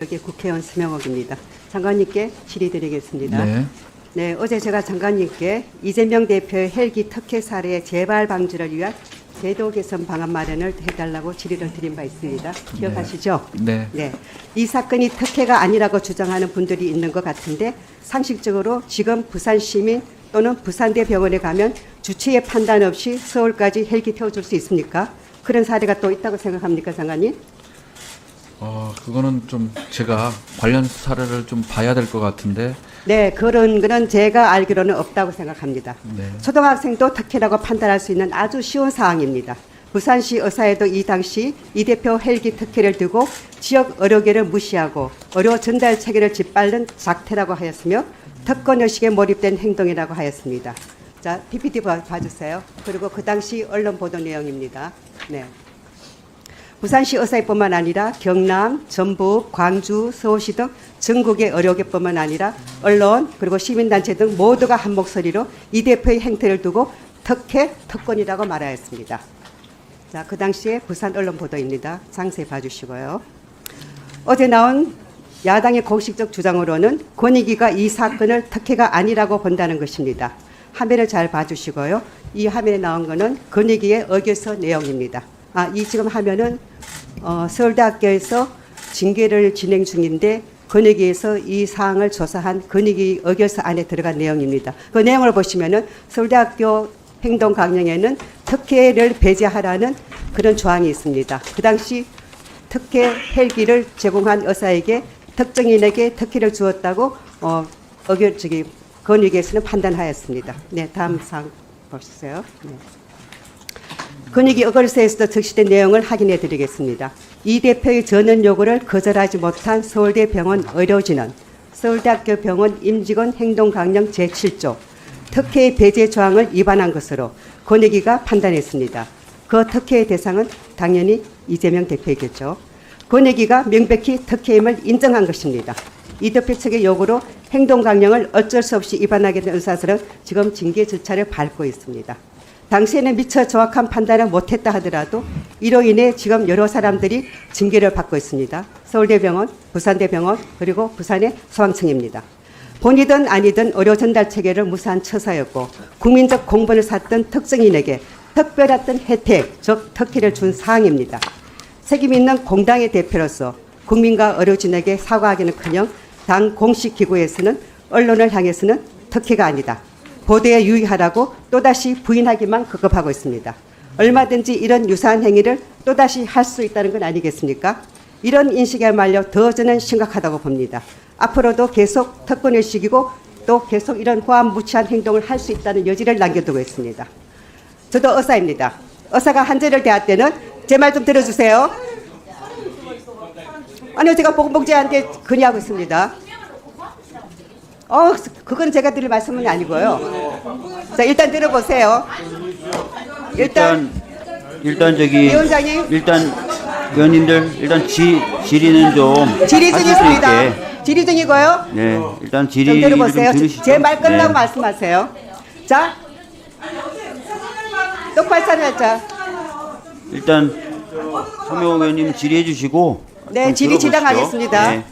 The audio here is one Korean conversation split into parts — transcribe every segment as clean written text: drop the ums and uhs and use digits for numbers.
여기 국회의원 서명옥입니다. 장관님께 질의드리겠습니다. 네. 네, 어제 제가 장관님께 이재명 대표의 헬기 특혜 사례의 재발 방지를 위한 제도 개선 방안 마련을 해달라고 질의를 드린 바 있습니다. 기억하시죠? 네. 네. 이 사건이 특혜가 아니라고 주장하는 분들이 있는 것 같은데 상식적으로 지금 부산 시민 또는 부산대 병원에 가면 주치의 판단 없이 서울까지 헬기 태워줄 수 있습니까? 그런 사례가 또 있다고 생각합니까, 장관님? 그거는 좀 제가 관련 사례를 좀 봐야 될 것 같은데. 네, 그런 거는 제가 알기로는 없다고 생각합니다. 네. 초등학생도 특혜라고 판단할 수 있는 아주 쉬운 사항입니다. 부산시 의사에도 이 당시 이 대표 헬기 특혜를 두고 지역 의료계를 무시하고 의료 전달 체계를 짓밟는 작태라고 하였으며 특권 의식에 몰입된 행동이라고 하였습니다. 자, PPT 봐주세요. 그리고 그 당시 언론 보도 내용입니다. 네. 부산시 의사뿐만 아니라 경남, 전북, 광주, 서울시 등 전국의 의료계뿐만 아니라 언론 그리고 시민단체 등 모두가 한 목소리로 이 대표의 행태를 두고 특권이라고 말하였습니다. 자, 그 당시에 부산 언론 보도입니다. 상세히 봐주시고요. 어제 나온 야당의 공식적 주장으로는 권익위가 이 사건을 특혜가 아니라고 본다는 것입니다. 화면을 잘 봐주시고요. 이 화면에 나온 것은 권익위의 의결서 내용입니다. 이 지금 화면은 서울대학교에서 징계를 진행 중인데 권익위에서 이 사항을 조사한 권익위 의결서 안에 들어간 내용입니다. 그 내용을 보시면은 서울대학교 행동 강령에는 특혜를 배제하라는 그런 조항이 있습니다. 그 당시 특혜 헬기를 제공한 의사에게 특정인에게 특혜를 주었다고 권익위에서는 판단하였습니다. 네, 다음 사항 보시죠. 네. 권익위 의결서에서도 적시된 내용을 확인해 드리겠습니다. 이 대표의 전원 요구를 거절하지 못한 서울대병원 의료진은 서울대학교 병원 임직원 행동강령 제7조 특혜의 배제 조항을 위반한 것으로 권익위가 판단했습니다. 그 특혜의 대상은 당연히 이재명 대표이겠죠. 권익위가 명백히 특혜임을 인정한 것입니다. 이 대표 측의 요구로 행동강령을 어쩔 수 없이 위반하게 된 의사들은 지금 징계 절차를 밟고 있습니다. 당시에는 미처 정확한 판단을 못했다 하더라도 이로 인해 지금 여러 사람들이 징계를 받고 있습니다. 서울대병원, 부산대병원, 그리고 부산의 소방청입니다. 본이든 아니든 의료 전달 체계를 무사한 처사였고 국민적 공분을 샀던 특정인에게 특별했던 혜택, 즉 특혜를 준 사항입니다. 책임 있는 공당의 대표로서 국민과 의료진에게 사과하기는커녕 당 공식 기구에서는 언론을 향해서는 특혜가 아니다. 보도에 유의하라고 또다시 부인하기만 급급하고 있습니다. 얼마든지 이런 유사한 행위를 또다시 할 수 있다는 건 아니겠습니까? 이런 인식에말려 더 저는 심각하다고 봅니다. 앞으로도 계속 특권의식이고 또 계속 이런 호암무치한 행동을 할 수 있다는 여지를 남겨두고 있습니다. 저도 의사입니다. 의사가 한제를 대할 때는 제 말 좀 들어주세요. 아니요, 제가 보건복지한테 건의하고 있습니다. 그건 제가 드릴 말씀은 아니고요. 자, 일단 들어보세요. 일단 저기 위원장님. 일단 의원님들 일단 질의는 좀 질의 하실 수 중입니다. 있게. 질의 중이고요. 네, 일단 좀 질의 좀 들어보세요. 들으시죠. 제 말 끝나고 네. 말씀하세요. 자, 똑바로 차려자. 일단 서명옥 의원님 질의해 주시고. 네, 좀 질의 들어보시죠. 진행하겠습니다. 네.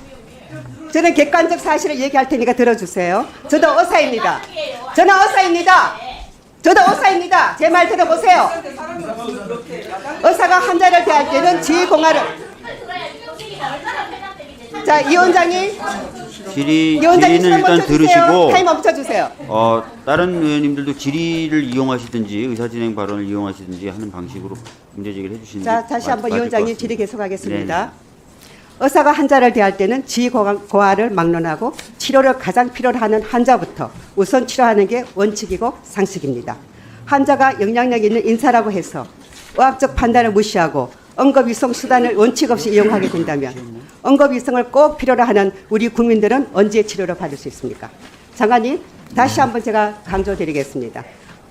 저는 객관적 사실을 얘기할 테니까 들어주세요. 저도 의사입니다. 저는 의사입니다. 저도 의사입니다. 제 말 들어보세요. 의사가 환자를 대할 때는 지휘공화를. 자, 위원장님. 위원장님 질의는 시간 일단 멈춰주세요. 들으시고. 타임 멈춰주세요. 다른 의원님들도 질의를 이용하시든지 의사진행 발언을 이용하시든지 하는 방식으로 문제 제기를 해주시는 자, 게 다시 한번 맞을 것 위원장님 같습니다. 질의 계속하겠습니다. 네네. 의사가 환자를 대할 때는 지휘고하를 막론하고 치료를 가장 필요로 하는 환자부터 우선 치료하는 게 원칙이고 상식입니다. 환자가 영향력 있는 인사라고 해서 의학적 판단을 무시하고 응급이송 수단을 원칙 없이 이용하게 된다면 응급이송을 꼭 필요로 하는 우리 국민들은 언제 치료를 받을 수 있습니까? 장관님, 다시 한번 제가 강조드리겠습니다.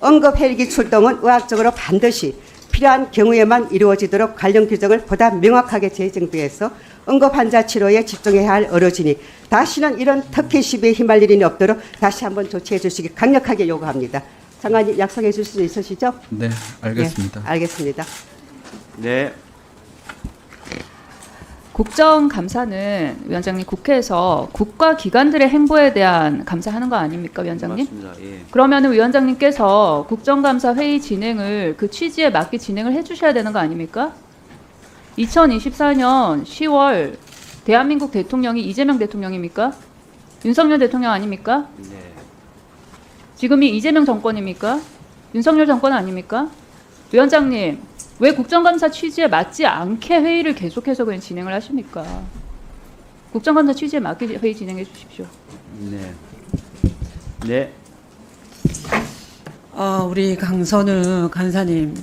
응급 헬기 출동은 의학적으로 반드시 필요한 경우에만 이루어지도록 관련 규정을 보다 명확하게 재정비해서 응급 환자 치료에 집중해야 할 의료진이 다시는 이런 특혜 시비에 휘말릴 일이 없도록 다시 한번 조치해 주시기 강력하게 요구합니다. 장관님 약속해 주실 수 있으시죠? 네, 알겠습니다. 네, 알겠습니다. 네. 국정감사는 위원장님 국회에서 국가기관들의 행보에 대한 감사하는 거 아닙니까, 위원장님? 맞습니다. 예. 그러면 위원장님께서 국정감사 회의 진행을 그 취지에 맞게 진행을 해주셔야 되는 거 아닙니까? 2024년 10월 대한민국 대통령이 이재명 대통령입니까? 윤석열 대통령 아닙니까? 네. 지금이 이재명 정권입니까? 윤석열 정권 아닙니까? 위원장님, 왜 국정감사 취지에 맞지 않게 회의를 계속해서 그냥 진행을 하십니까? 국정감사 취지에 맞게 회의 진행해 주십시오. 네. 네. 우리 강선우 간사님,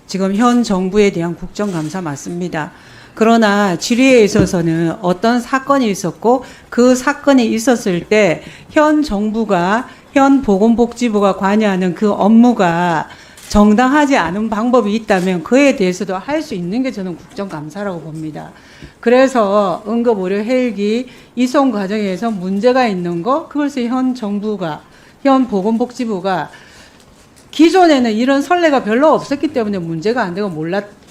지금 현 정부에 대한 국정감사 맞습니다. 그러나 질의에 있어서는 어떤 사건이 있었고 그 사건이 있었을 때 현 정부가, 현 보건복지부가 관여하는 그 업무가 정당하지 않은 방법이 있다면 그에 대해서도 할 수 있는 게 저는 국정감사라고 봅니다. 그래서 응급의료 헬기 이송 과정에서 문제가 있는 거, 그것을 현 정부가, 현 보건복지부가 기존에는 이런 선례가 별로 없었기 때문에 문제가 안 되고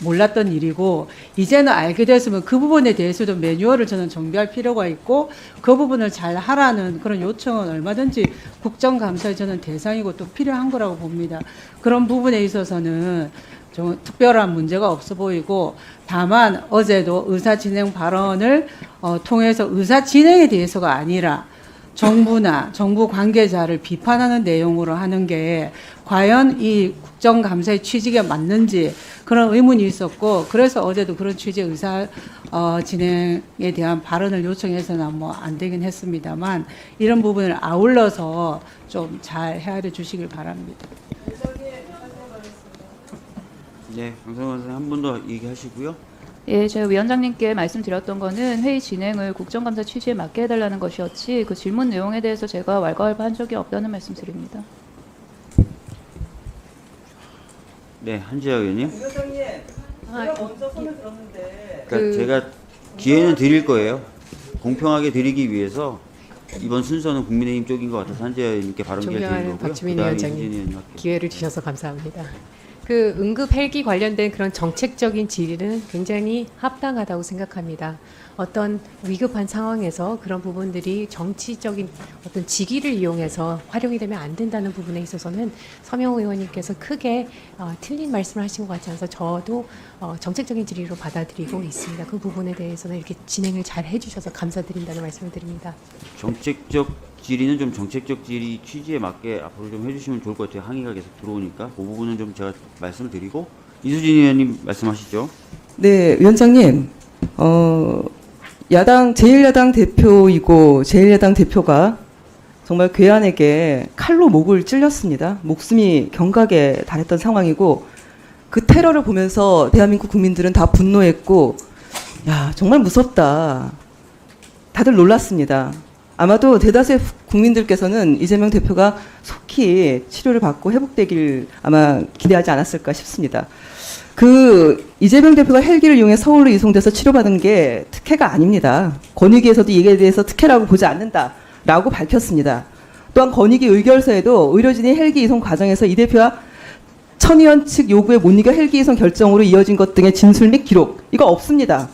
몰랐던 일이고, 이제는 알게 됐으면 그 부분에 대해서도 매뉴얼을 저는 정비할 필요가 있고, 그 부분을 잘 하라는 그런 요청은 얼마든지 국정감사의 저는 대상이고 또 필요한 거라고 봅니다. 그런 부분에 있어서는 좀 특별한 문제가 없어 보이고, 다만 어제도 의사진행 발언을 통해서 의사진행에 대해서가 아니라 정부나 정부 관계자를 비판하는 내용으로 하는 게 과연 이 국정감사의 취지가 맞는지 그런 의문이 있었고, 그래서 어제도 그런 취지의 의사 진행에 대한 발언을 요청해서는 안 되긴 했습니다만, 이런 부분을 아울러서 좀 잘 헤아려 주시길 바랍니다. 네. 강성원 선생님 한 분 더 얘기하시고요. 예, 제가 위원장님께 말씀드렸던 거는 회의 진행을 국정감사 취지에 맞게 해달라는 것이었지, 그 질문 내용에 대해서 제가 왈가왈부한 적이 없다는 말씀드립니다. 네. 한지아 의원님. 위원장님, 제가 먼저 손을 들었는데. 그러니까 제가 기회는 드릴 거예요. 공평하게 드리기 위해서 이번 순서는 국민의힘 쪽인 것 같아서 한지아 의원님께 발언 기회 드리는 존경하는 거고요. 박주민 그다음에 위원장님, 이수진 의원님 할게요. 기회를 주셔서 감사합니다. 그 응급 헬기 관련된 그런 정책적인 질의는 굉장히 합당하다고 생각합니다. 어떤 위급한 상황에서 그런 부분들이 정치적인 어떤 직위를 이용해서 활용이 되면 안 된다는 부분에 있어서는 서명호 의원님께서 크게 틀린 말씀을 하신 것 같지 않아서 저도 정책적인 질의로 받아들이고 있습니다. 그 부분에 대해서는 이렇게 진행을 잘 해주셔서 감사드린다는 말씀을 드립니다. 정책적 질의는 좀 정책적 질의 취지에 맞게 앞으로 좀 해주시면 좋을 것 같아요. 항의가 계속 들어오니까 그 부분은 좀 제가 말씀을 드리고, 이수진 의원님 말씀하시죠. 네, 위원장님, 제1야당 대표이고 제1야당 대표가 정말 괴한에게 칼로 목을 찔렸습니다. 목숨이 경각에 달했던 상황이고, 그 테러를 보면서 대한민국 국민들은 다 분노했고, 야, 정말 무섭다. 다들 놀랐습니다. 아마도 대다수의 국민들께서는 이재명 대표가 속히 치료를 받고 회복되길 아마 기대하지 않았을까 싶습니다. 이재명 대표가 헬기를 이용해 서울로 이송돼서 치료받은 게 특혜가 아닙니다. 권익위에서도 이에 대해서 특혜라고 보지 않는다라고 밝혔습니다. 또한 권익위 의결서에도 의료진이 헬기 이송 과정에서 이 대표와 천 의원 측 요구에 못 이겨 헬기 이송 결정으로 이어진 것 등의 진술 및 기록, 이거 없습니다.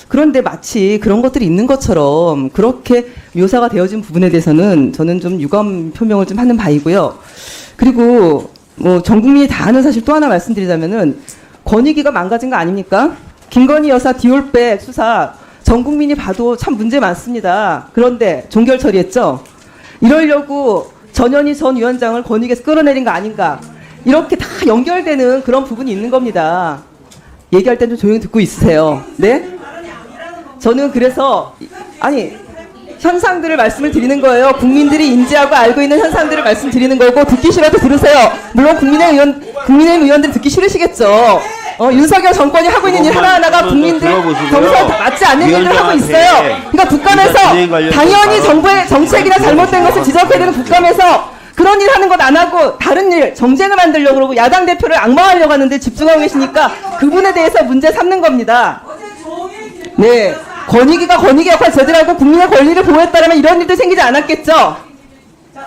그런데 마치 그런 것들이 있는 것처럼 그렇게 묘사가 되어진 부분에 대해서는 저는 좀 유감 표명을 좀 하는 바이고요. 그리고 전 국민이 다 아는 사실 또 하나 말씀드리자면은 권익위가 망가진 거 아닙니까? 김건희 여사 디올백 수사 전 국민이 봐도 참 문제 많습니다. 그런데 종결 처리했죠. 이러려고 전현희 전 위원장을 권익위에서 끌어내린 거 아닌가? 이렇게 다 연결되는 그런 부분이 있는 겁니다. 얘기할 땐 좀 조용히 듣고 있으세요. 네? 저는 그래서 현상들을 말씀을 드리는 거예요. 국민들이 인지하고 알고 있는 현상들을 말씀드리는 거고, 듣기 싫어도 들으세요. 물론 국민의힘 의원들이 듣기 싫으시겠죠. 윤석열 정권이 하고 있는 일 하나하나가 국민들 정서에 맞지 않는 일을 하고 있어요. 그러니까 국감에서 당연히 정부의 정책이나 잘못된 것을 지적해야 되는 국감에서 그런 일 하는 것 안 하고 다른 일, 정쟁을 만들려고 그러고 야당 대표를 악마하려고 하는데 집중하고 계시니까 그분에 대해서 문제 삼는 겁니다. 네. 권익위가 권익위 역할 제대로 하고 국민의 권리를 보호했다면 이런 일도 생기지 않았겠죠? 자,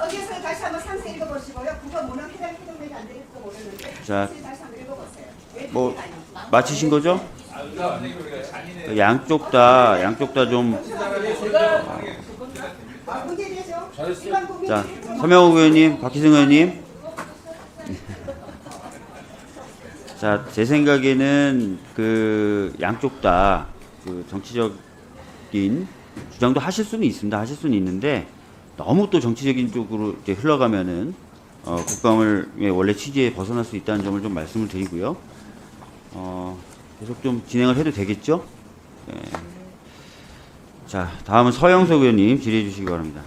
의결서를 다시 한번 상세히 읽어보시고요. 그거 문헌 해당 피동맥이 안 되겠다 모르는데. 자, 다시 한번 읽어보세요. 뭐 마치신 거죠? 양쪽 다 좀. 자, 서명욱 의원님, 박희승 의원님. 자, 제 생각에는 그 양쪽 다 그 정치적인 주장도 하실 수는 있습니다. 하실 수는 있는데 너무 또 정치적인 쪽으로 이제 흘러가면은 국감을 원래 취지에 벗어날 수 있다는 점을 좀 말씀을 드리고요. 계속 좀 진행을 해도 되겠죠? 네. 자, 다음은 서영석 의원님 질의해 주시기 바랍니다.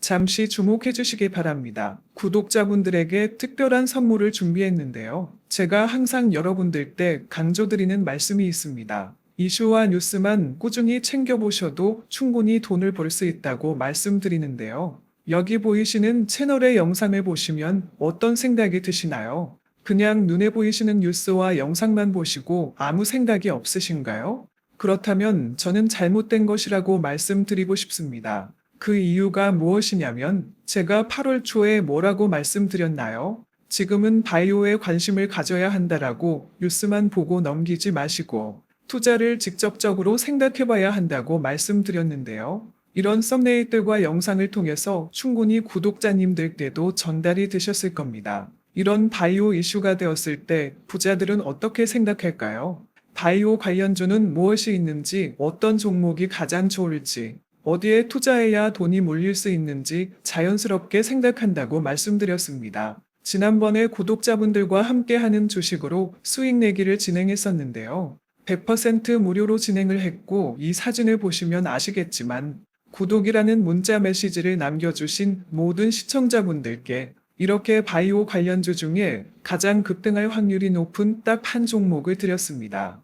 잠시 주목해 주시기 바랍니다. 구독자분들에게 특별한 선물을 준비했는데요. 제가 항상 여러분들 때 강조드리는 말씀이 있습니다. 이슈와 뉴스만 꾸준히 챙겨보셔도 충분히 돈을 벌 수 있다고 말씀드리는데요. 여기 보이시는 채널의 영상을 보시면 어떤 생각이 드시나요? 그냥 눈에 보이시는 뉴스와 영상만 보시고 아무 생각이 없으신가요? 그렇다면 저는 잘못된 것이라고 말씀드리고 싶습니다. 그 이유가 무엇이냐면 제가 8월 초에 뭐라고 말씀드렸나요? 지금은 바이오에 관심을 가져야 한다라고 뉴스만 보고 넘기지 마시고 투자를 직접적으로 생각해봐야 한다고 말씀드렸는데요. 이런 썸네일들과 영상을 통해서 충분히 구독자님들께도 전달이 되셨을 겁니다. 이런 바이오 이슈가 되었을 때 부자들은 어떻게 생각할까요? 바이오 관련주는 무엇이 있는지, 어떤 종목이 가장 좋을지, 어디에 투자해야 돈이 몰릴 수 있는지 자연스럽게 생각한다고 말씀드렸습니다. 지난번에 구독자분들과 함께하는 주식으로 수익 내기를 진행했었는데요. 100% 무료로 진행을 했고 이 사진을 보시면 아시겠지만 구독이라는 문자 메시지를 남겨주신 모든 시청자분들께 이렇게 바이오 관련주 중에 가장 급등할 확률이 높은 딱 한 종목을 드렸습니다.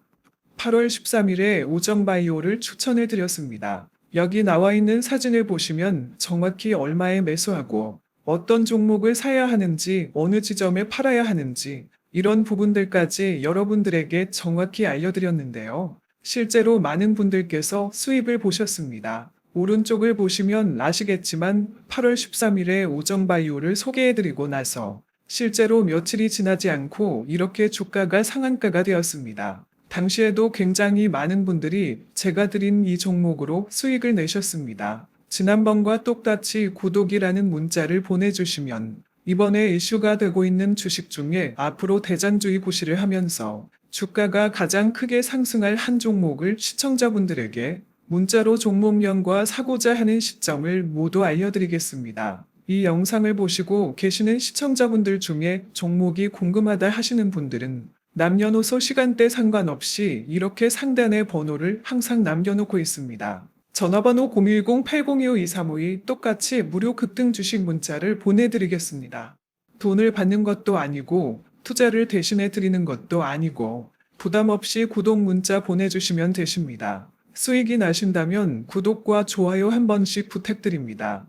8월 13일에 오정바이오를 추천해 드렸습니다. 여기 나와 있는 사진을 보시면 정확히 얼마에 매수하고 어떤 종목을 사야 하는지 어느 지점에 팔아야 하는지 이런 부분들까지 여러분들에게 정확히 알려드렸는데요. 실제로 많은 분들께서 수입을 보셨습니다. 오른쪽을 보시면 아시겠지만 8월 13일에 오정바이오를 소개해드리고 나서 실제로 며칠이 지나지 않고 이렇게 주가가 상한가가 되었습니다. 당시에도 굉장히 많은 분들이 제가 드린 이 종목으로 수익을 내셨습니다. 지난번과 똑같이 구독이라는 문자를 보내주시면 이번에 이슈가 되고 있는 주식 중에 앞으로 대장주의 구실을 하면서 주가가 가장 크게 상승할 한 종목을 시청자분들에게 문자로 종목명과 사고자 하는 시점을 모두 알려드리겠습니다. 이 영상을 보시고 계시는 시청자분들 중에 종목이 궁금하다 하시는 분들은 남녀노소 시간대 상관없이 이렇게 상단에 번호를 항상 남겨놓고 있습니다. 전화번호 010-802-5352 똑같이 무료 급등 주식 문자를 보내드리겠습니다. 돈을 받는 것도 아니고 투자를 대신해 드리는 것도 아니고 부담 없이 구독 문자 보내주시면 되십니다. 수익이 나신다면 구독과 좋아요 한 번씩 부탁드립니다.